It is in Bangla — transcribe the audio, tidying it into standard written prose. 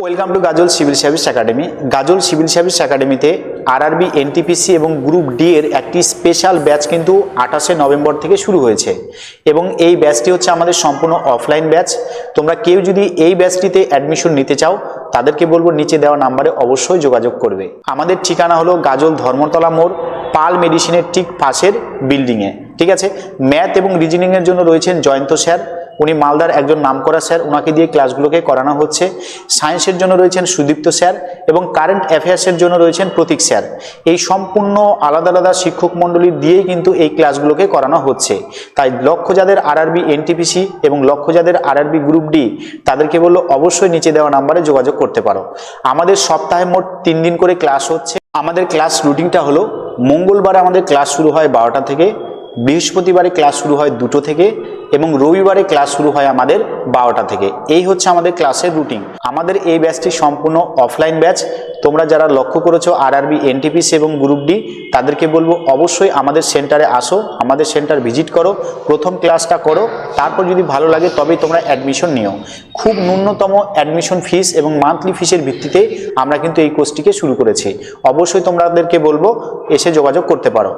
Welcome to Gazal civil service academy. Gazal civil service একাডেমিতে আরআরবি, এনটিপিসি এবং গ্রুপ ডি এর একটি স্পেশাল ব্যাচ কিন্তু 28শে নভেম্বর থেকে শুরু হয়েছে এবং এই ব্যাচটি হচ্ছে আমাদের সম্পূর্ণ অফলাইন ব্যাচ। তোমরা কেউ যদি এই ব্যাচটিতে অ্যাডমিশন নিতে চাও তাদেরকে বলবো নিচে দেওয়া নাম্বারে অবশ্যই যোগাযোগ করবে। আমাদের ঠিকানা হলো গাজল ধর্মতলা মোড়, পাল মেডিসিনের ঠিক পাশের বিল্ডিংয়ে, ঠিক আছে। ম্যাথ এবং রিজনিংয়ের জন্য রয়েছেন জয়ন্ত স্যার, উনি মালদার একজন নামকরা স্যার, ওনাকে দিয়ে ক্লাসগুলোকে করানো হচ্ছে। সায়েন্সের জন্য রয়েছেন সুদীপ্ত স্যার এবং কারেন্ট অ্যাফেয়ার্সের জন্য রয়েছেন প্রতীক স্যার। এই সম্পূর্ণ আলাদা আলাদা শিক্ষক মণ্ডলী দিয়েই কিন্তু এই ক্লাসগুলোকে করানো হচ্ছে। তাই লক্ষ্য যাদের আরআরবি, এনটিপিসি এবং লক্ষ্য যাদের আরআরবি গ্রুপ ডি, তাদেরকে বললো অবশ্যই নিচে দেওয়া নাম্বারে যোগাযোগ করতে পারো। আমাদের সপ্তাহে মোট 3 দিন করে ক্লাস হচ্ছে। আমাদের ক্লাস রুটিনটা হলো মঙ্গলবারে আমাদের ক্লাস শুরু হয় 12টা থেকে, বৃহস্পতিবারে ক্লাস শুরু হয় 2টো থেকে এবং রবিবারে ক্লাস শুরু হয় আমাদের 12টা থেকে। এই হচ্ছে আমাদের ক্লাসের রুটিন। আমাদের এই ব্যাচটি সম্পূর্ণ অফলাইন ব্যাচ। তোমরা যারা লক্ষ্য করেছো আরআরবি, এনটিপিসি এবং গ্রুপ ডি, তাদেরকে বলবো অবশ্যই আমাদের সেন্টারে আসো, আমাদের সেন্টার ভিজিট করো, প্রথম ক্লাসটা করো, তারপর যদি ভালো লাগে তবেই তোমরা অ্যাডমিশন নিও। খুব ন্যূনতম অ্যাডমিশন ফিস এবং মান্থলি ফিসের ভিত্তিতে আমরা কিন্তু এই কোর্সটিকে শুরু করেছি। অবশ্যই তোমাদেরকে বলবো এসে যোগাযোগ করতে পারো।